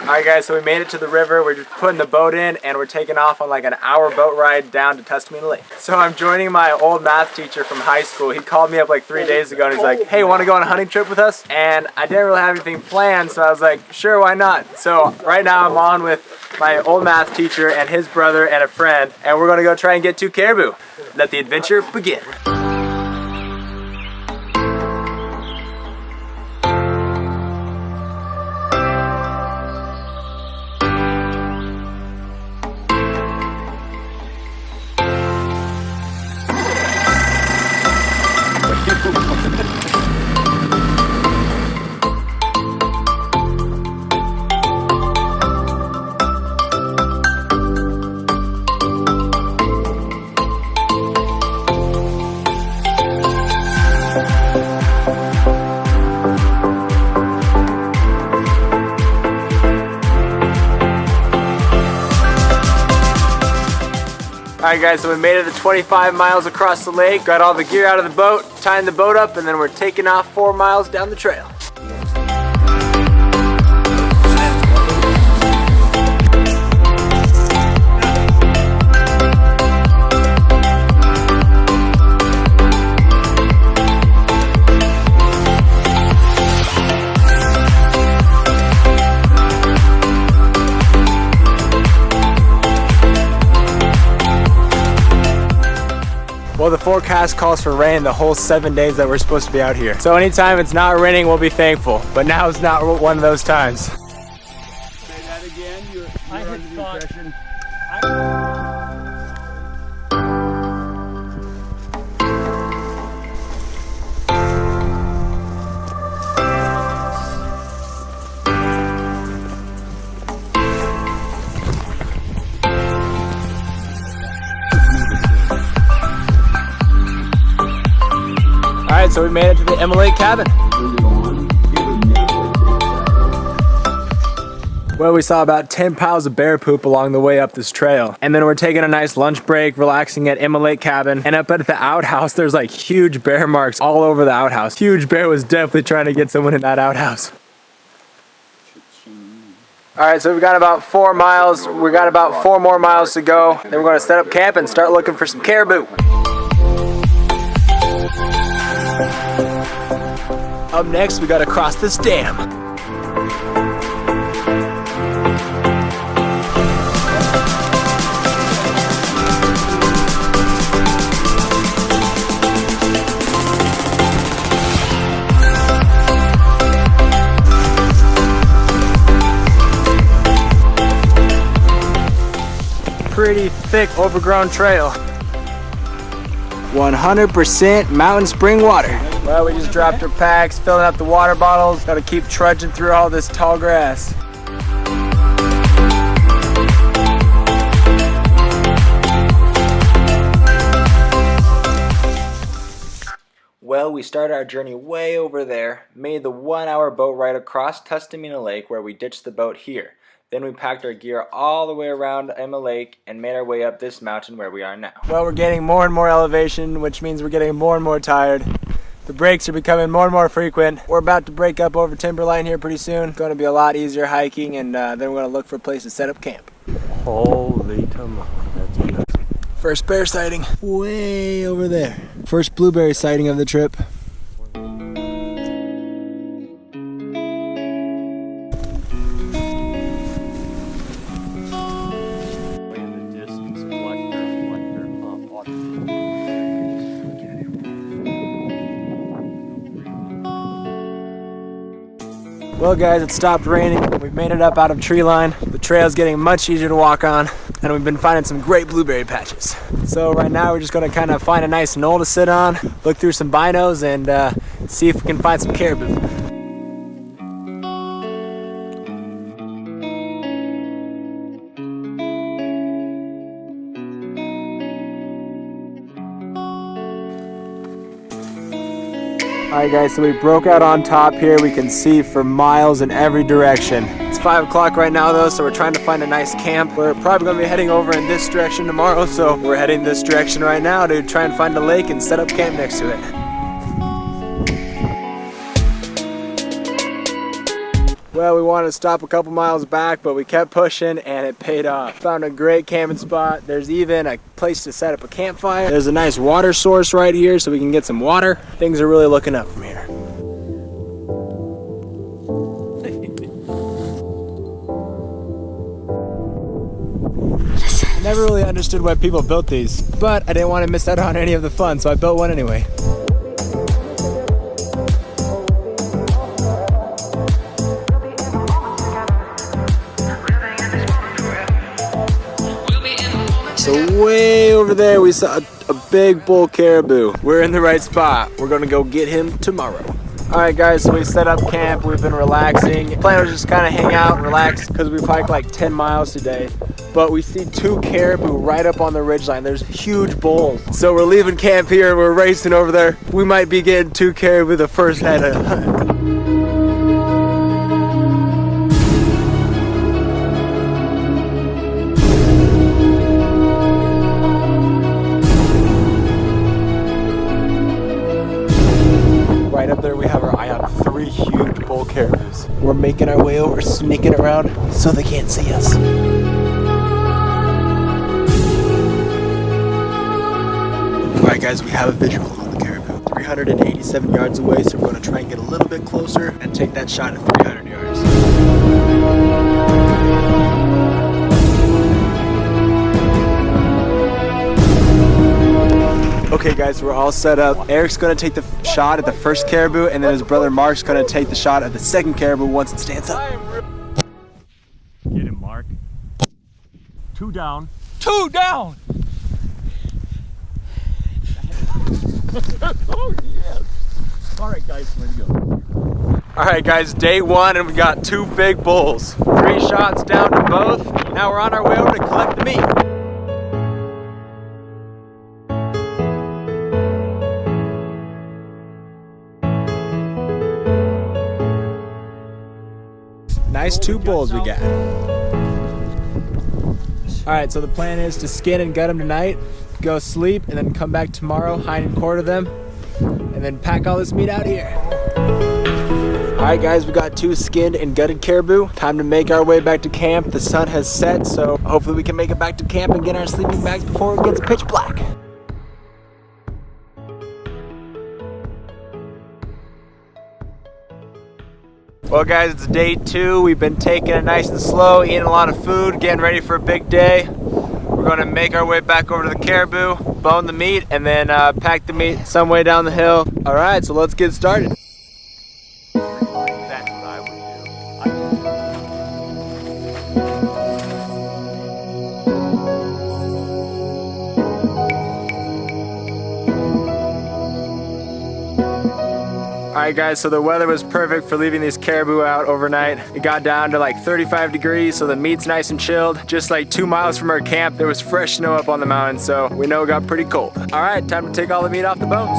Alright guys, so we made it to the river. We're just putting the boat in and we're taking off on like an hour boat ride down to Tustamina Lake. So I'm joining my old math teacher from high school. He called me up like 3 days ago and he's like, hey, want to go on a hunting trip with us? And I didn't really have anything planned, so I was like, sure, why not? So right now I'm on with my old math teacher and his brother and a friend, and we're gonna go try and get 2 caribou. Let the adventure begin. Alright guys, so we made it to 25 miles across the lake, got all the gear out of the boat, tying the boat up, and then we're taking off 4 miles down the trail. Well, the forecast calls for rain the whole 7 days that we're supposed to be out here. So anytime it's not raining, we'll be thankful. But now is not one of those times. Say that again. You're under the impression. Alright, so we made it to the Emma Lake cabin. Well, we saw about 10 piles of bear poop along the way up this trail. And then we're taking a nice lunch break, relaxing at Emma Lake cabin. And up at the outhouse, there's like huge bear marks all over the outhouse. Huge bear was definitely trying to get someone in that outhouse. Alright, so we've got about 4 miles. We got about 4 more miles to go. Then we're going to set up camp and start looking for some caribou. Up next, we gotta cross this dam. Pretty thick, overgrown trail. 100% mountain spring water. Well, we just dropped our packs, filling up the water bottles. Gotta keep trudging through all this tall grass. Well, we started our journey way over there, made the 1 hour boat ride across Tustamina Lake where we ditched the boat here. Then we packed our gear all the way around Emma Lake and made our way up this mountain where we are now. Well, we're getting more and more elevation, which means we're getting more and more tired. The breaks are becoming more and more frequent. We're about to break up over timberline here pretty soon. It's going to be a lot easier hiking, and then we're going to look for a place to set up camp. Holy tamale. That's beautiful. First bear sighting way over there. First blueberry sighting of the trip. Well guys, it stopped raining. We've made it up out of tree line. The trail's getting much easier to walk on, and we've been finding some great blueberry patches. So right now we're just gonna kind of find a nice knoll to sit on, look through some binos, and see if we can find some caribou. Alright guys, so we broke out on top here. We can see for miles in every direction. It's 5 o'clock right now though, so we're trying to find a nice camp. We're probably going to be heading over in this direction tomorrow, so we're heading this direction right now to try and find a lake and set up camp next to it. Well, we wanted to stop a couple miles back, but we kept pushing and it paid off. Found a great camping spot. There's even a place to set up a campfire. There's a nice water source right here so we can get some water. Things are really looking up from here. I never really understood why people built these, but I didn't want to miss out on any of the fun, so I built one anyway. So way over there we saw a big bull caribou. We're in the right spot. We're gonna go get him tomorrow. All right guys, so we set up camp, we've been relaxing. The plan was just kind of hang out and relax because we've hiked like 10 miles today. But we see 2 caribou right up on the ridgeline. There's huge bulls. So we're leaving camp here and we're racing over there. We might be getting 2 caribou the first head of hunt. Right up there we have our eye on 3 huge bull caribous. We're making our way over, sneaking around so they can't see us. Alright guys, we have a visual on the caribou. 387 yards away, so we're going to try and get a little bit closer and take that shot at 300 yards. Okay guys, we're all set up. Eric's gonna take the shot at the first caribou, and then his brother Mark's gonna take the shot at the second caribou once it stands up. Get him, Mark. 2 down. 2 down! Oh yes! Alright guys, let's go. Alright guys, day 1 and we got 2 big bulls. 3 shots down to both. Now we're on our way over to collect the meat. Nice 2 bulls we got. Alright, so the plan is to skin and gut them tonight, go sleep, and then come back tomorrow, hind and quarter them, and then pack all this meat out here. Alright guys, we got 2 skinned and gutted caribou. Time to make our way back to camp. The sun has set, so hopefully we can make it back to camp and get our sleeping bags before it gets pitch black. Well guys, it's day 2. We've been taking it nice and slow, eating a lot of food, getting ready for a big day. We're gonna make our way back over to the caribou, bone the meat, and then pack the meat some way down the hill. All right, so let's get started. That's what I would Alright guys, so the weather was perfect for leaving these caribou out overnight. It got down to like 35 degrees, so the meat's nice and chilled. Just like 2 miles from our camp, there was fresh snow up on the mountain, so we know it got pretty cold. Alright, time to take all the meat off the bones.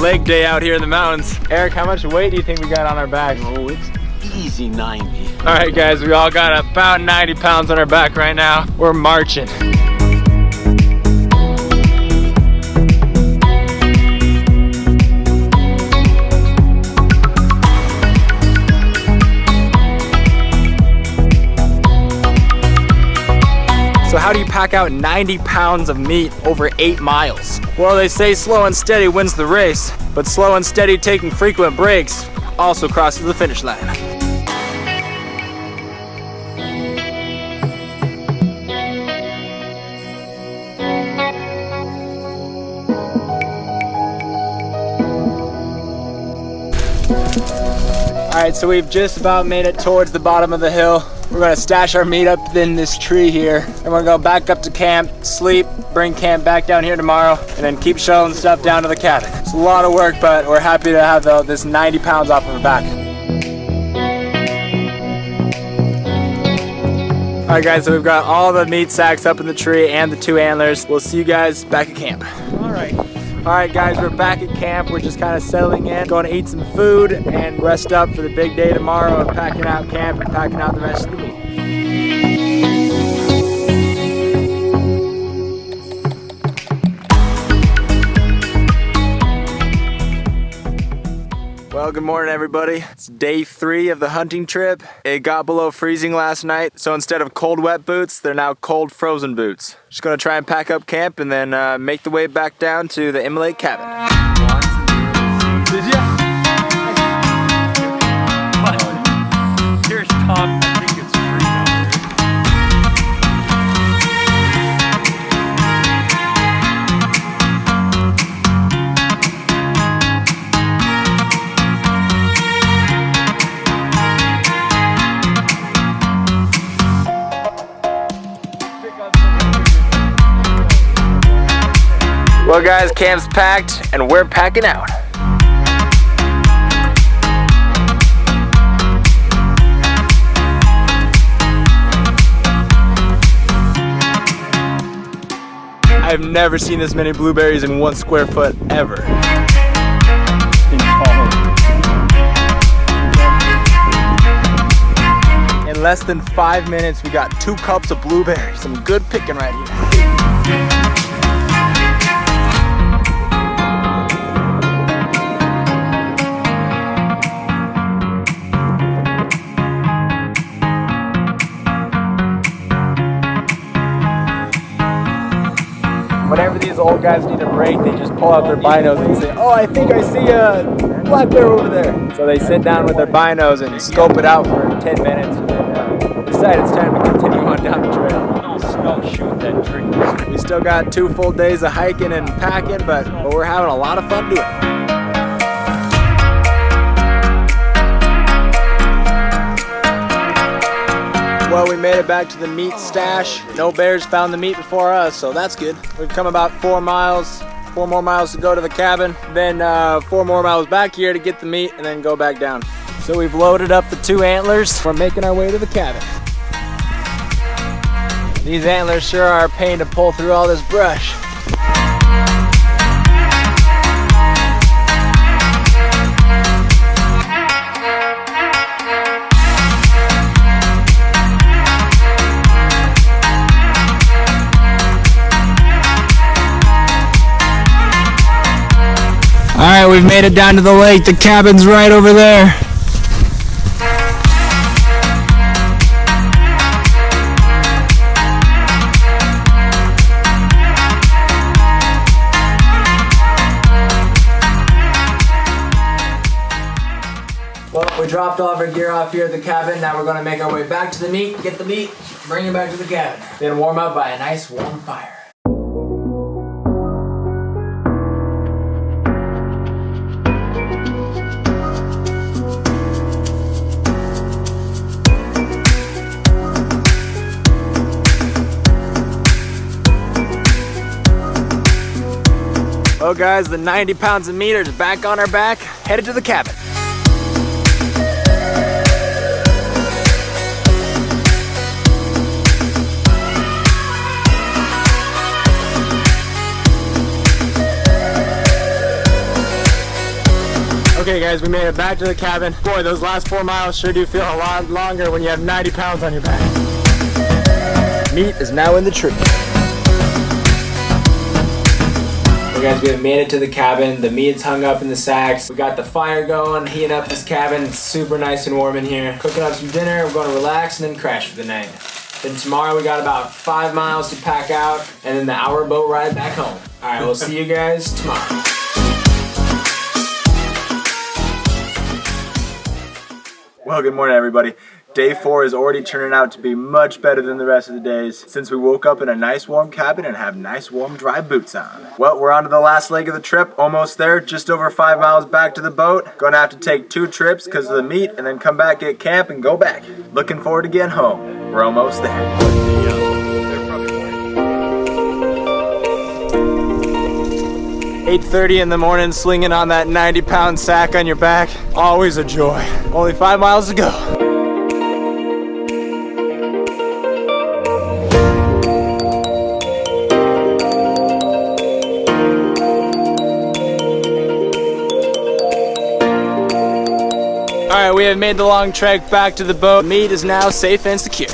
Leg day out here in the mountains. Eric, how much weight do you think we got on our back? Oh, it's easy 90. All right, guys, we all got about 90 pounds on our back right now. We're marching. So how do you pack out 90 pounds of meat over 8 miles? Well, they say slow and steady wins the race, but slow and steady taking frequent breaks also crosses the finish line. All right, so we've just about made it towards the bottom of the hill. We're gonna stash our meat up in this tree here. And we're gonna go back up to camp, sleep, bring camp back down here tomorrow, and then keep shuttling stuff down to the cabin. It's a lot of work, but we're happy to have this 90 pounds off of our back. All right, guys, so we've got all the meat sacks up in the tree and the 2 antlers. We'll see you guys back at camp. All right. All right, guys, we're back at camp. We're just kind of settling in, going to eat some food and rest up for the big day tomorrow of packing out camp and packing out the rest of the meat. Well, good morning, everybody. It's day 3 of the hunting trip. It got below freezing last night, so instead of cold wet boots, they're now cold frozen boots. Just gonna try and pack up camp and then make the way back down to the Emma Lake cabin. Did ya? Here's Tom. I think it's free now. Well, guys, camp's packed and we're packing out. I've never seen this many blueberries in 1 square foot ever. In less than 5 minutes, we got 2 cups of blueberries. Some good picking right here. Whenever these old guys need a break, they just pull out their binos and say, "Oh, I think I see a black bear over there." So they sit down with their binos and scope it out for 10 minutes and then decide it's time to continue on down the trail. No, shoot that tree. We still got 2 full days of hiking and packing, but we're having a lot of fun doing it. Well, we made it back to the meat stash. No bears found the meat before us, so that's good. We've come about 4 miles, 4 more miles to go to the cabin, then 4 more miles back here to get the meat and then go back down. So we've loaded up the 2 antlers. We're making our way to the cabin. These antlers sure are a pain to pull through all this brush. All right, we've made it down to the lake. The cabin's right over there. Well, we dropped all of our gear off here at the cabin. Now we're gonna make our way back to the meat, get the meat, bring it back to the cabin. Then warm up by a nice warm fire. Well, guys, the 90 pounds of meat is back on our back, headed to the cabin. Okay, guys, we made it back to the cabin. Boy, those last 4 miles sure do feel a lot longer when you have 90 pounds on your back. Meat is now in the tree. Okay, guys, we have made it to the cabin. The meat's hung up in the sacks. We got the fire going, heating up this cabin. It's super nice and warm in here. Cooking up some dinner. We're going to relax and then crash for the night. Then tomorrow we got about 5 miles to pack out and then the hour boat ride back home. All right, we'll see you guys tomorrow. Well, good morning, everybody. Day 4 is already turning out to be much better than the rest of the days since we woke up in a nice warm cabin and have nice warm dry boots on. Well, we're on to the last leg of the trip, almost there, just over 5 miles back to the boat. Gonna have to take 2 trips because of the meat and then come back, get camp, and go back. Looking forward to getting home. We're almost there. 8:30 in the morning, slinging on that 90-pound sack on your back. Always a joy. Only 5 miles to go. Alright, we have made the long trek back to the boat. Meat is now safe and secure.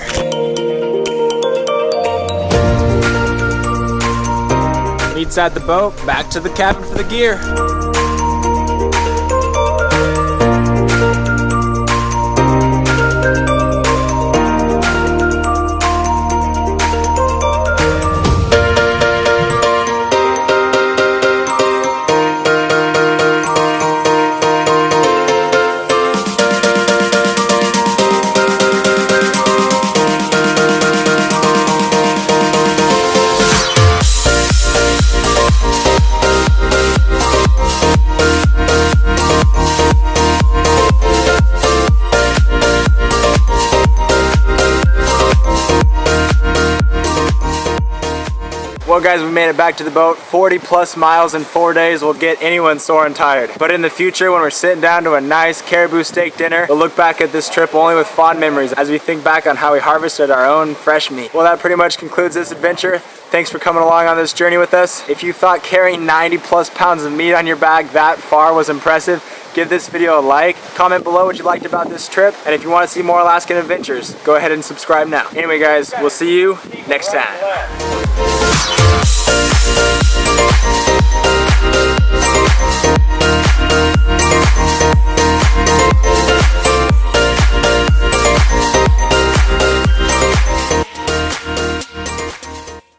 Meat's at the boat, back to the cabin for the gear. Well guys, we made it back to the boat. 40 plus miles in 4 days will get anyone sore and tired. But in the future, when we're sitting down to a nice caribou steak dinner, we'll look back at this trip only with fond memories as we think back on how we harvested our own fresh meat. Well, that pretty much concludes this adventure. Thanks for coming along on this journey with us. If you thought carrying 90 plus pounds of meat on your back that far was impressive, give this video a like, comment below what you liked about this trip, and if you want to see more Alaskan adventures, go ahead and subscribe now. Anyway guys, we'll see you next time.